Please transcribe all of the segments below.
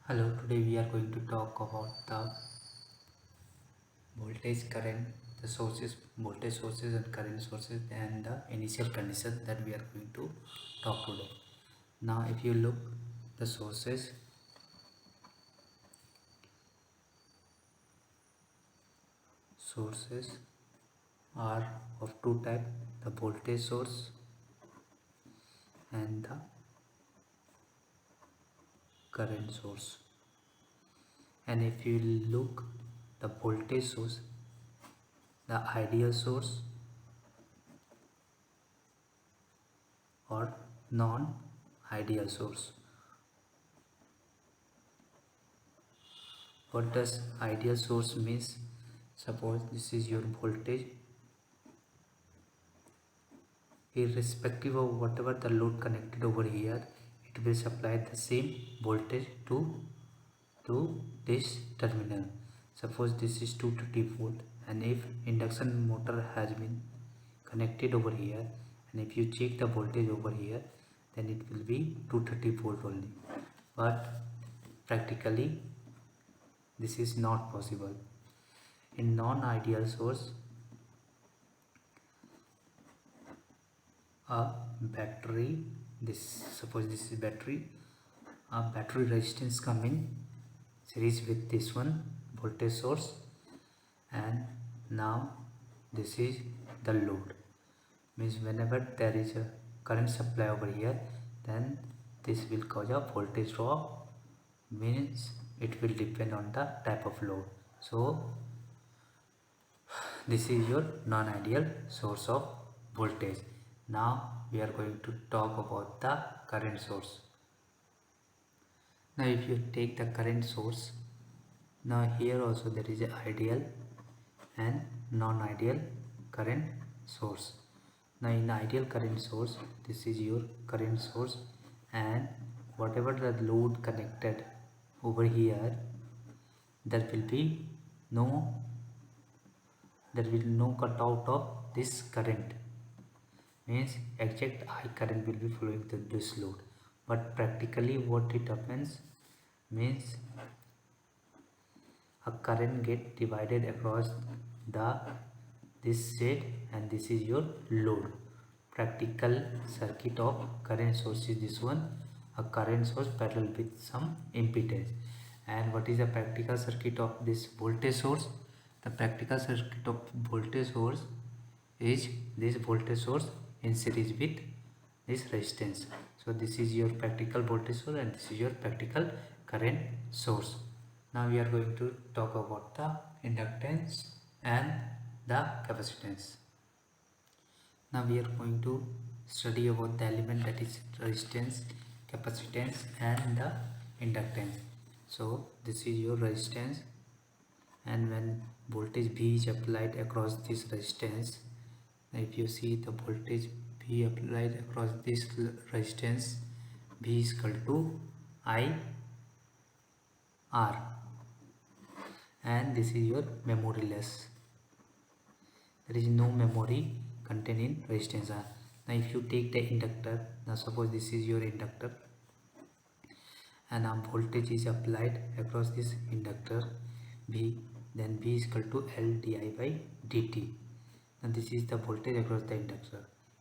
Hello, today we are going to talk about the voltage, current, the sources, voltage sources and current sources, and the initial condition that we are going to talk today. Now, if you look the sources are of two types: the voltage source and the current source. And if you look the voltage source, the ideal source or non-ideal source. What does ideal source means? Suppose this is your voltage, irrespective of whatever the load connected over here, it will supply the same voltage to this terminal. Suppose this is 230 volt, and if induction motor has been connected over here, and if you check the voltage over here, then it will be 230 volt only. But practically this is not possible. In non-ideal source, a battery, suppose this is battery, a battery resistance come in series with this one voltage source, and now this is the load. Means whenever there is a current supply over here, then this will cause a voltage drop, means it will depend on the type of load. So this is your non-ideal source of voltage. Now we are going to talk about the current source. Now if you take the current source, now here also there is an ideal and non-ideal current source. Now in ideal current source, this is your current source, and whatever the load connected over here, there will no cutout of this current. Means exact I current will be flowing through this load. But practically what it happens means a current get divided across this state, and this is your load. Practical circuit of current source is this one, a current source parallel with some impedance. And what is the practical circuit of this voltage source? The practical circuit of voltage source is this voltage source in series with this resistance. So this is your practical voltage source and this is your practical current source. Now we are going to talk about the inductance and the capacitance. Now we are going to study about the element that is resistance, capacitance and the inductance. So this is your resistance, and when voltage V is applied across this resistance, if you see the voltage V applied across this resistance, V is equal to I R, and this is your memoryless. There is no memory contained in resistance R. Now if you take the inductor, now suppose this is your inductor, and a voltage is applied across this inductor V, then V is equal to L di by dt. And this is the voltage across the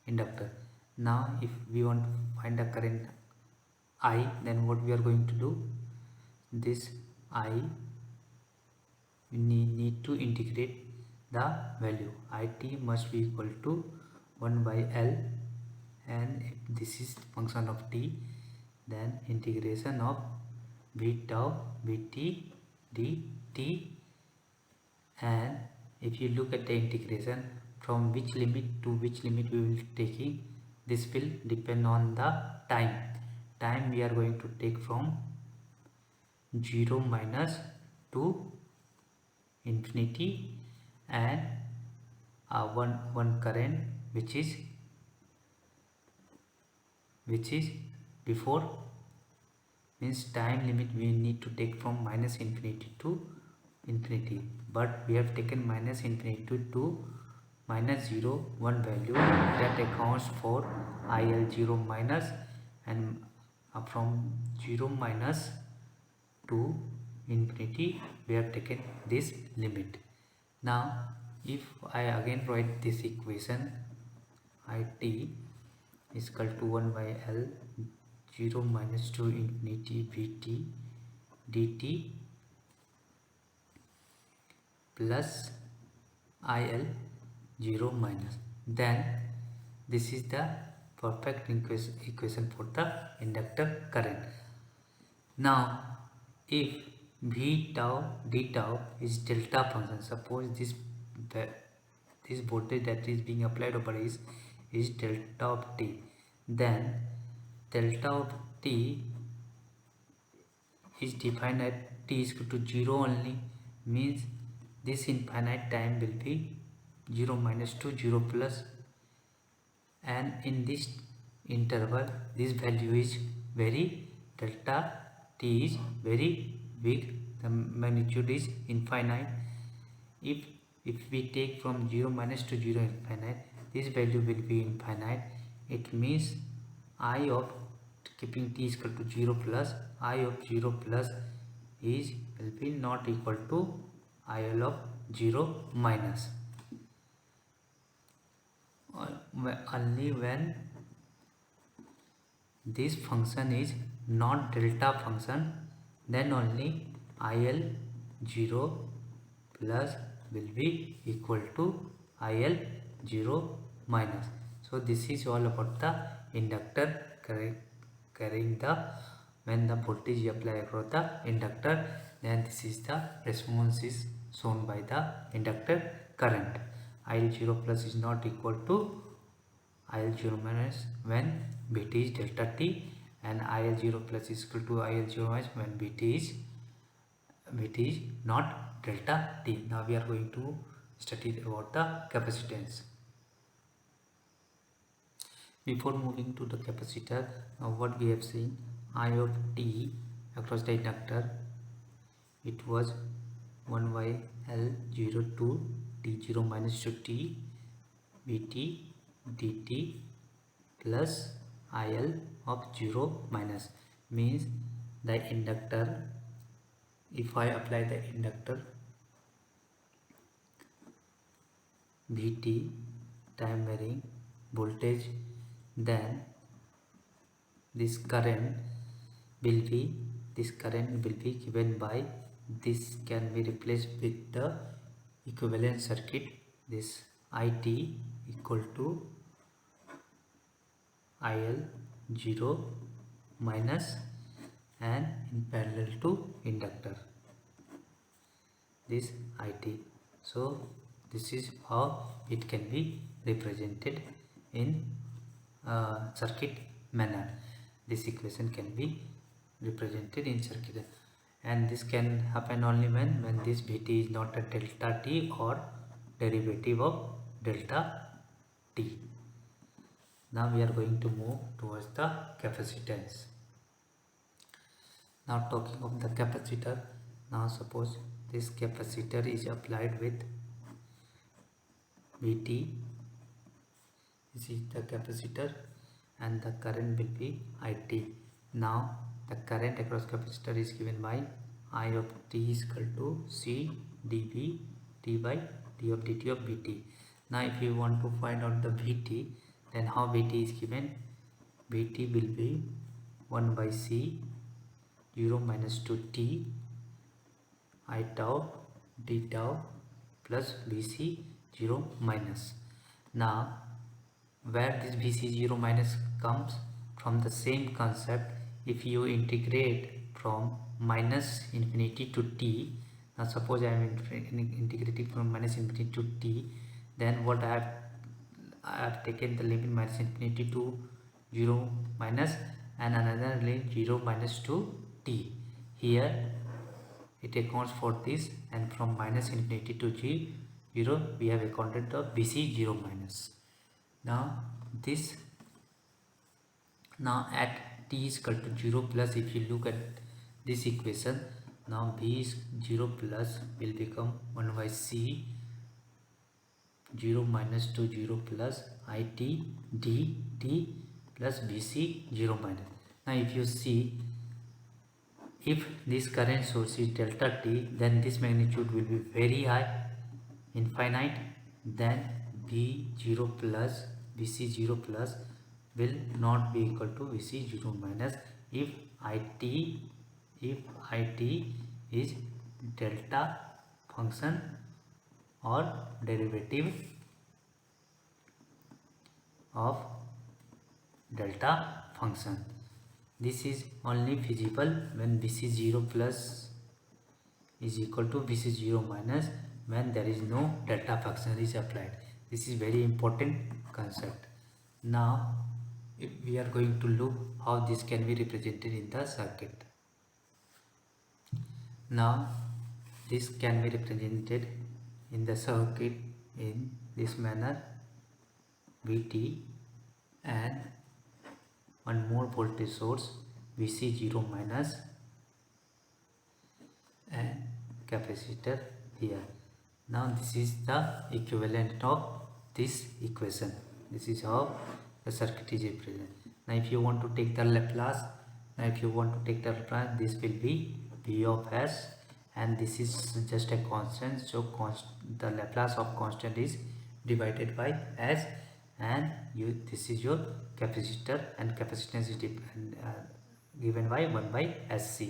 inductor. Now if we want to find the current I, then what we are going to do, this I, we need to integrate the value. It must be equal to 1 by L, and if this is function of t, then integration of v tau dt dt. And if you look at the integration, from which limit to which limit we will taking, this will depend on the time we are going to take from 0 minus to infinity, and one current which is before, means time limit we need to take from minus infinity to infinity, but we have taken minus infinity to minus 0, one value that accounts for IL 0 minus, and from 0 minus to infinity we have taken this limit. Now if I again write this equation, it is equal to 1 by L 0 minus to infinity Vt dt plus IL 0 minus, then this is the perfect equation for the inductor current. Now if V tau d tau is delta function, suppose this voltage that is being applied over is delta of t, then delta of t is defined at t is equal to 0 only, means this infinite time will be 0 minus to 0 plus, and in this interval this value is very, delta t is very big, the magnitude is infinite. If we take from 0 minus to 0 infinite, this value will be infinite. It means I of keeping t is equal to 0 plus, I of 0 plus is will be not equal to IL of 0 minus. Only when this function is not delta function, then only IL 0 plus will be equal to IL 0 minus. So this is all about the inductor carrying the, when the voltage is applied across the inductor, then this is the response is shown by the inductor current. IL 0 plus is not equal to IL 0 minus when Vt is delta t, and IL 0 plus is equal to IL 0 minus when Vt is not delta t. Now we are going to study about the capacitance. Before moving to the capacitor, what we have seen, I of t across the inductor, it was 1 by L 0 to t 0 minus to t Vt dt plus IL of 0 minus, means the inductor, if I apply the inductor Vt time varying voltage, then this current will be given by, this can be replaced with the equivalent circuit, this It equal to IL 0 minus and in parallel to inductor this It. So this is how it can be represented in circuit manner. This equation can be represented in circuit, and this can happen only when this Vt is not a delta t or derivative of delta t. Now we are going to move towards the capacitance. Now talking of the capacitor, now suppose this capacitor is applied with Vt, this is the capacitor, and the current will be It. Now the current across capacitor is given by I of t is equal to C dV t by d of dt of Vt. Now if you want to find out the Vt, then how Vt is given, Vt will be 1 by C 0 minus to t I tau d tau plus Vc 0 minus. Now where this Vc 0 minus comes from, the same concept, if you integrate from minus infinity to t, now suppose I am integrating from minus infinity to t, then what I have taken the limit minus infinity to 0 minus and another limit 0 minus to t. Here it accounts for this, and from minus infinity to 0 we have accounted the Vc 0 minus. Now at t is equal to 0 plus, if you look at this equation, now V is 0 plus will become 1 by C 0 minus to 0 plus It dt plus Vc 0 minus. Now if you see if this current source is delta t, then this magnitude will be very high, infinite. Then V0 plus Vc0 plus will not be equal to Vc0 minus if it is delta function or derivative of delta function. This is only feasible when Vc0 plus is equal to Vc0 minus when there is no delta function is applied. This is very important concept. Now if we are going to look how this can be represented in the circuit. Now this can be represented in the circuit in this manner. Vt and one more voltage source Vc0 minus and capacitor here. Now this is the equivalent of this equation. This is how the circuit is represented. Now if you want to take the Laplace, this will be V of s, and this is just a constant, so the Laplace of constant is divided by s, and this is your capacitor, and capacitance is given by 1 by sc.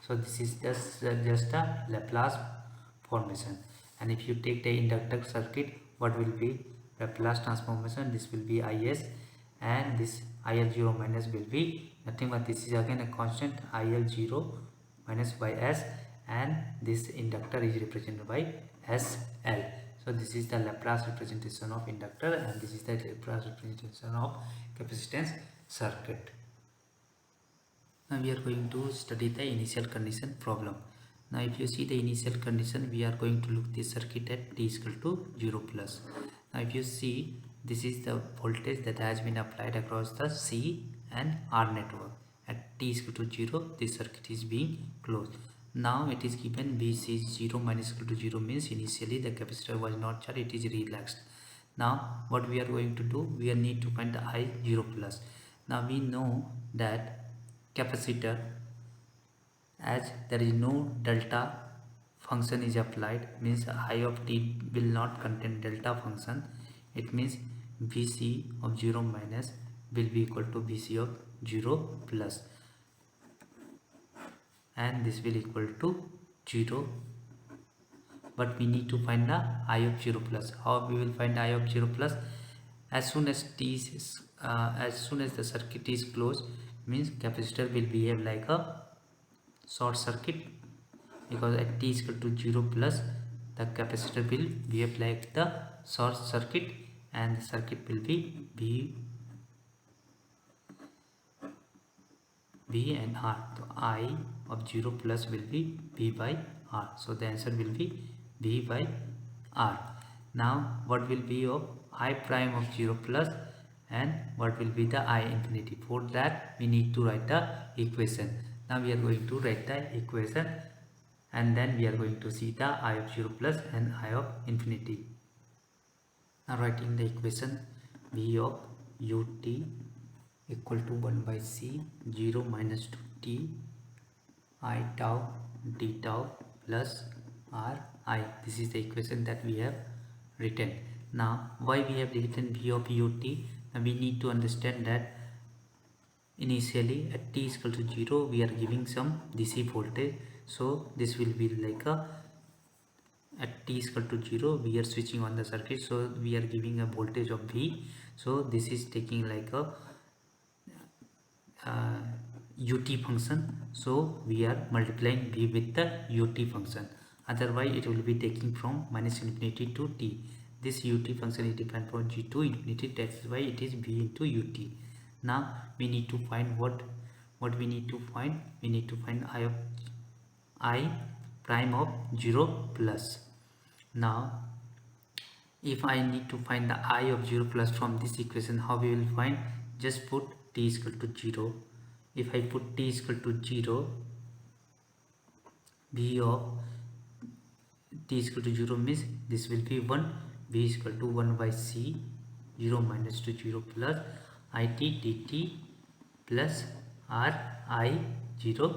So this is just a Laplace formation. And if you take the inductor circuit, what will be Laplace transformation? This will be is, and this il0 minus will be nothing but this is again a constant, il0 minus by s, and this inductor is represented by sl. So this is the Laplace representation of inductor, and this is the Laplace representation of capacitance circuit. Now we are going to study the initial condition problem. Now if you see the initial condition, we are going to look this circuit at t is equal to 0 plus. Now if you see, this is the voltage that has been applied across the C and R network. At t is equal to 0, this circuit is being closed. Now it is given Vc0 minus equal to 0 means initially the capacitor was not charged, it is relaxed. Now what we are going to do, we need to find the I0 plus. Now we know that capacitor, as there is no delta function is applied, means I of t will not contain delta function. It means Vc of 0 minus will be equal to Vc of 0 plus, and this will equal to 0. But we need to find the I of 0 plus. How we will find I of 0 plus? As soon as the circuit is closed, means capacitor will behave like a short circuit, because at t is equal to 0 plus the capacitor will behave like the short circuit, and the circuit will be V and R. So I of 0 plus will be V by R. So the answer will be V by R. Now what will be of I prime of 0 plus, and what will be the I infinity? For that we need to write the equation. Now we are going to write the equation, and then we are going to see the I of 0 plus and I of infinity. Now writing the equation, V of ut equal to 1 by c 0 minus 2t I tau d tau plus r I. This is the equation that we have written. Now why we have written V of ut? Now we need to understand that initially at t is equal to 0 we are giving some DC voltage, so this will be like a, at t is equal to 0 we are switching on the circuit, so we are giving a voltage of V, so this is taking like a ut function, so we are multiplying V with the ut function, otherwise it will be taking from minus infinity to t. This ut function is defined from g to infinity, that's why it is V into ut. Now we need to find what we need to find. We need to find I prime of 0 plus. Now if I need to find the I of 0 plus from this equation, how we will find? Just put t is equal to 0. If I put t is equal to 0, V of t is equal to 0 means this will be 1. V is equal to 1 by c 0 minus to 0 plus it dt plus r I 0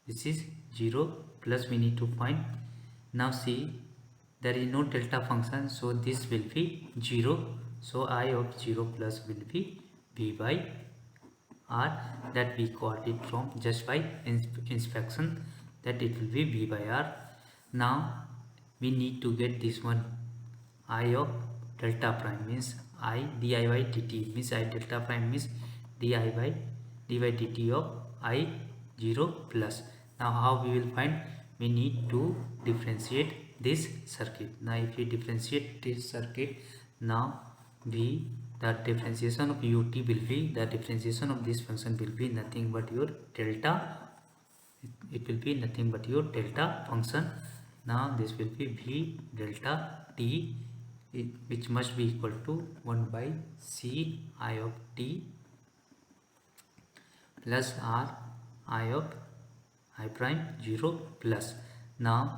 this is 0 plus we need to find. Now see, there is no delta function, so this will be 0. So I of 0 plus will be v by r, that we got it from just by inspection, that it will be v by r. Now we need to get this one, I of delta prime means I di by dt, means I delta prime means di by dt of I 0 plus. Now how we will find? We need to differentiate this circuit. Now if we differentiate this circuit, now the differentiation of ut will be, the differentiation of this function will be nothing but your delta, it will be nothing but your delta function. Now this will be v delta t, which must be equal to 1 by c I of t plus r I of I prime 0 plus. Now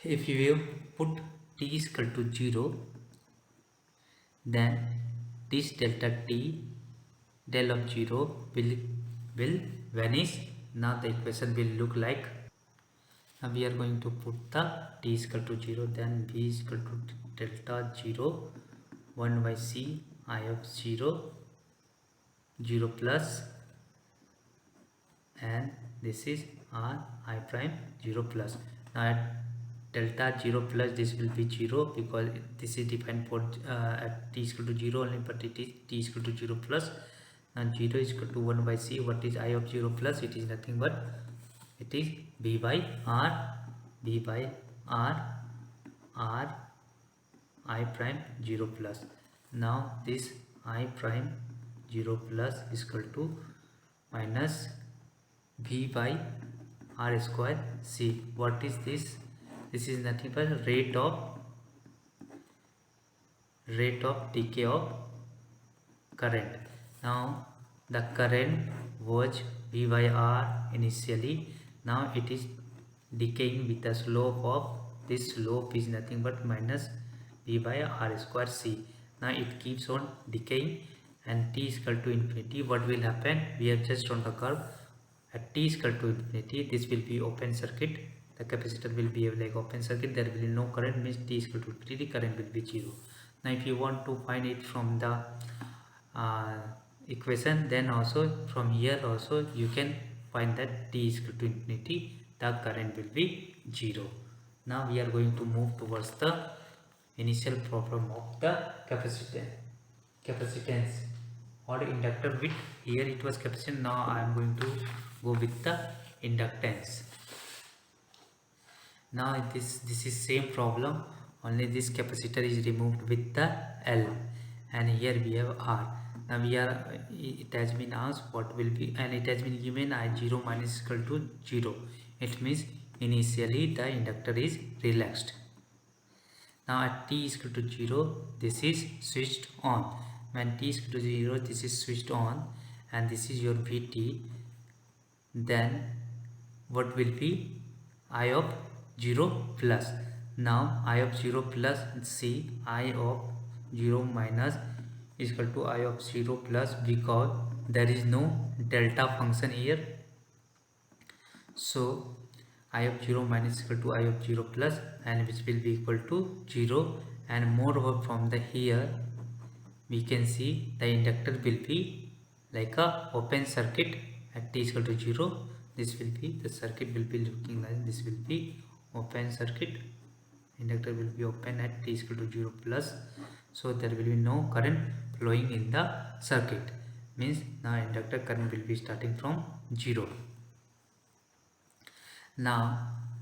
if you put t is equal to 0, then this delta t del of 0 will vanish. Now the equation will look like, now we are going to put the t is equal to 0, then v is equal to delta 0 1 by c I of 0 0 plus, and this is r I prime 0 plus. Now at delta 0 plus this will be 0, because this is defined for at t is equal to 0 only, but it is t is equal to 0 plus, and 0 is equal to 1 by c. What is I of 0 plus? It is nothing but it is v by r, v by r r I prime 0 plus. Now this I prime 0 plus is equal to minus v by r square c. What is this? This is nothing but rate of decay of current. Now the current was v by r initially, now it is decaying with the slope of, this slope is nothing but minus v by r square c. Now it keeps on decaying, and t is equal to infinity. What will happen? We are just on the curve. At t is equal to infinity, this will be open circuit, the capacitor will be like open circuit, there will be no current, means t is equal to infinity, current will be 0. Now if you want to find it from the equation, then also from here also you can find that t is equal to infinity, the current will be 0. Now we are going to move towards the initial problem of the capacitance or inductor with, here it was capacitance, now I am going to go with the inductance. Now this is same problem, only this capacitor is removed with the L, and here we have R. Now it has been asked what will be, and it has been given I0 minus equal to 0. It means initially the inductor is relaxed. Now at t is equal to 0, this is switched on. When t is equal to 0, this is switched on, and this is your Vt. Then what will be? I of 0 plus. Now I of 0 plus, see, I of 0 minus is equal to I of 0 plus, because there is no delta function here. So I of 0 minus equal to I of 0 plus, and which will be equal to 0. And moreover, from the here we can see the inductor will be like a open circuit at t is equal to 0. This will be, the circuit will be looking like this, will be open circuit, inductor will be open at t is equal to 0 plus, so there will be no current flowing in the circuit, means now inductor current will be starting from 0. Now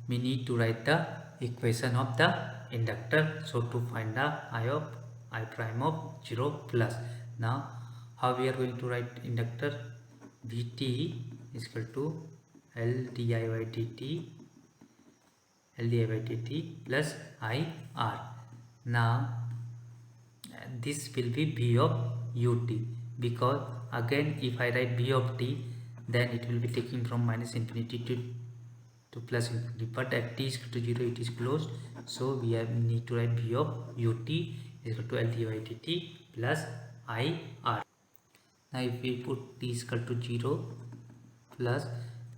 we need to write the equation of the inductor, so to find the I prime of 0 plus. Now how we are going to write inductor? Vt is equal to L di by dt plus IR. Now this will be v of ut, because again if I write v of t, then it will be taking from minus infinity to plus infinity, but at t is equal to 0 it is closed, so we need to write v of ut is equal to L di by dt plus IR. Now if we put t is equal to 0 plus,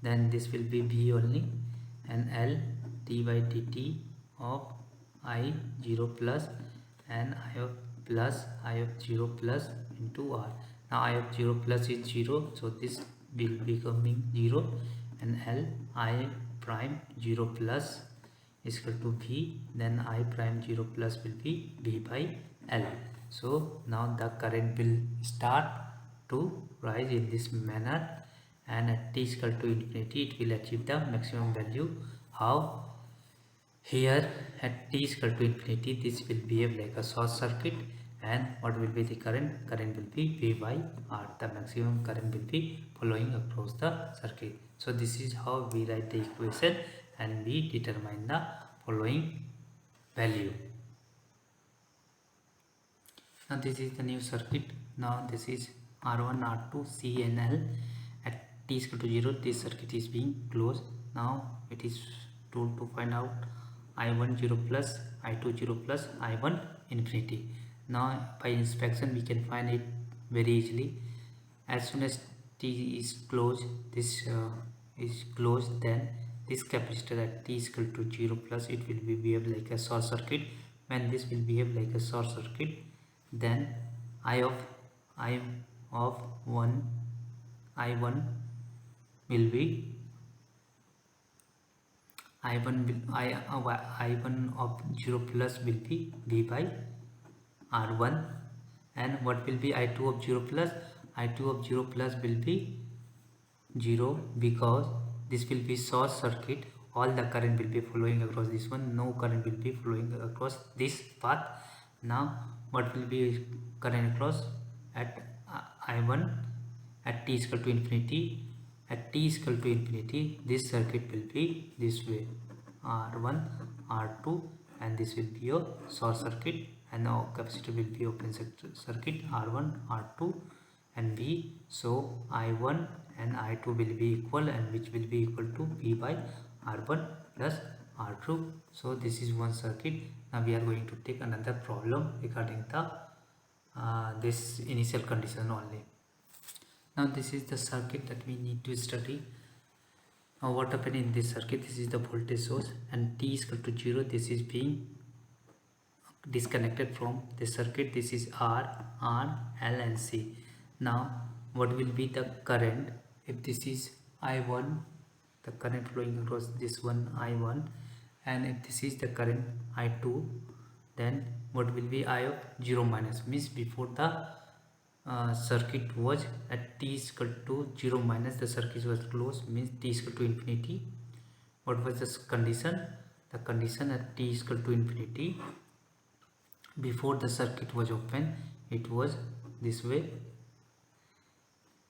then this will be V only, and L d by dt of I 0 plus and I of plus I of 0 plus into R. Now I of 0 plus is 0, so this will be becoming 0, and L I prime 0 plus is equal to V, then I prime 0 plus will be V by L. So now the current will start to rise in this manner, and at t is equal to infinity it will achieve the maximum value. How? Here at t is equal to infinity this will behave like a short circuit, and what will be the current? Current will be V by R. The maximum current will be flowing across the circuit. So this is how we write the equation and we determine the following value. Now this is the new circuit. Now this is R1, R2, C and L. At t is equal to 0 this circuit is being closed. Now it is told to find out I1 0 plus, I2 0 plus, I1 infinity. Now by inspection we can find it very easily. As soon as t is closed, this is closed, then this capacitor at t is equal to 0 plus it will be behave like a short circuit. When this will behave like a short circuit, then I of 1 I1 will be I1 of 0 plus will be V by R1, and what will be I2 of 0 plus? I2 of 0 plus will be 0, because this will be short circuit. All the current will be flowing across this one, no current will be flowing across this path. Now what will be current across? At I1 at t is equal to infinity, at t is equal to infinity this circuit will be this way, R1 R2, and this will be a short circuit, and now capacitor will be open circuit R1 R2 and V. So I1 and I2 will be equal, and which will be equal to V by R1 plus R2. So this is one circuit. Now we are going to take another problem regarding the this initial condition only. Now this is the circuit that we need to study. Now what happened in this circuit? This is the voltage source, and t is equal to 0 this is being disconnected from the circuit. This is R, L and C. Now what will be the current? If this is I1, the current flowing across this one I1, and if this is the current I2, then what will be I of 0 minus, means before the circuit was at t is equal to 0 minus the circuit was closed, means t is equal to infinity. What was the condition? The condition at t is equal to infinity, before the circuit was open, it was this way.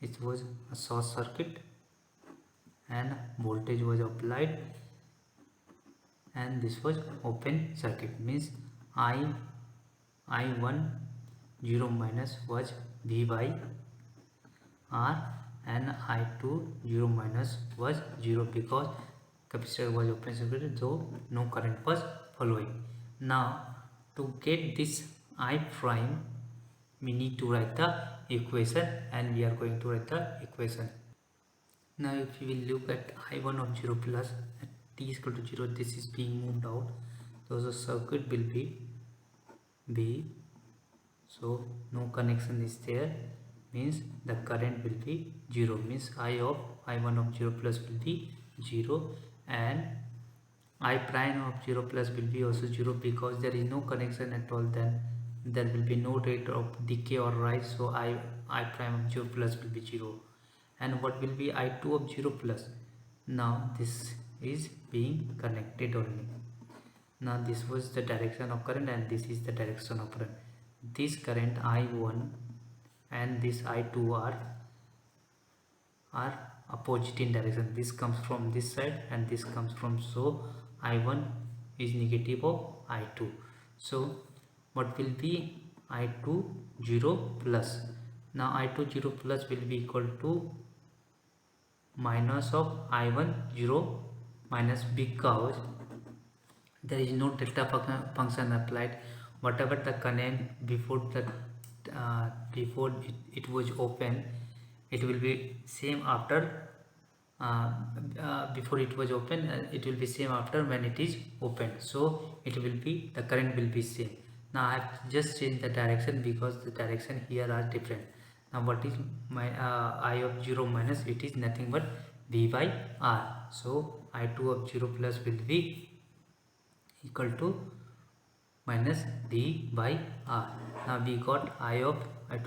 It was a short circuit and voltage was applied, and this was open circuit, means I1 0 minus was V by R, and I2 0 minus was 0, because capacitor was open circuit, so no current was flowing. Now to get this I prime we need to write the equation, and we are going to write the equation. Now if you will look at I1 of 0 plus at t is equal to 0, this is being moved out, so the circuit will be B, so no connection is there, means the current will be 0, means I1 of 0 plus will be 0, and I prime of 0 plus will be also 0, because there is no connection at all, then there will be no rate of decay or rise, so I prime of 0 plus will be 0. And what will be I2 of 0 plus? Now this is being connected only. Now this was the direction of current, and this is the direction of current. This current I1 and this I2 are opposite in direction. This comes from this side and this comes from, so I1 is negative of I2. So what will be I2 0 plus? Now I2 0 plus will be equal to minus of I1 0 minus, because there is no delta function applied. Whatever the current before it was open, it will be same after before it was open, it will be same after when it is open, so it will be, the current will be same. Now I have just changed the direction because the direction here are different. Now what is my I of 0 minus, it is nothing but V by R, so I2 of 0 plus will be equal to minus V by R. Now we got I2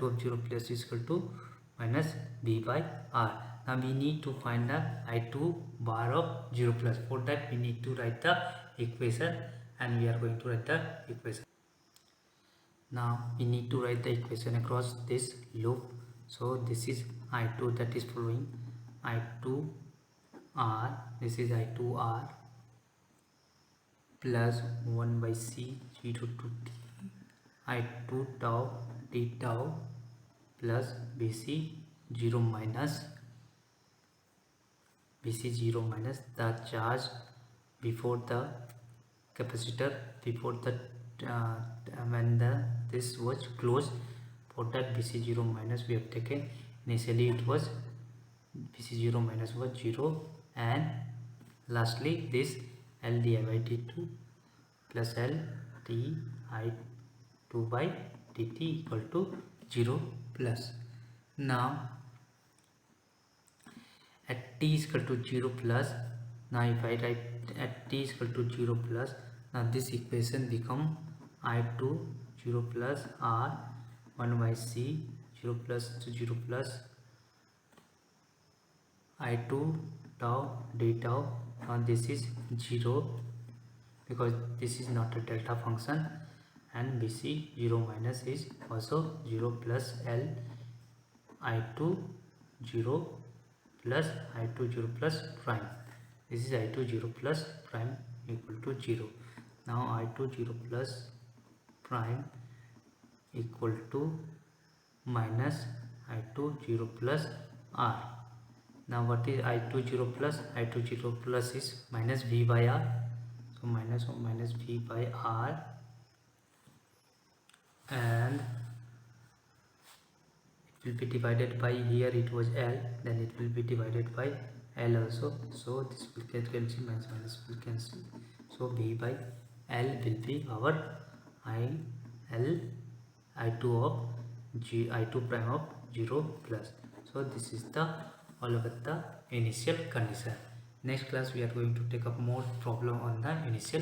of 0 plus is equal to minus V by R. Now we need to find the I2 bar of 0 plus. For that we need to write the equation, and we are going to write the equation. Now we need to write the equation across this loop. So this is I2, that is following I2 R, this is I2 R plus 1 by C 0 to T I2 tau T tau plus BC 0 minus the charge before the capacitor, before the when this was closed. For that BC0 minus we have taken, initially it was BC0 minus was 0, and lastly this L di by dt plus L di 2 by dt equal to 0 plus. Now at t is equal to 0 plus, now if I write at t is equal to 0 plus, now this equation become I2 0 plus R 1 by C 0 plus to 0 plus I2 tau d tau. Now this is 0 because this is not a delta function, and BC 0 minus is also 0 plus L I2 0 plus I2 0 plus prime. This is I2 0 plus prime equal to 0. Now I2 0 plus prime equal to minus I2 0 plus R. Now what is I2 0 plus? I2 0 plus is minus V by R. So minus V by R, and it will be divided by, here it was L, then it will be divided by L also. So this will get cancelled, minus will cancel. So V by L will be our I2 of I2 prime of 0 plus. So this is the all about the initial condition. Next class we are going to take up more problem on the initial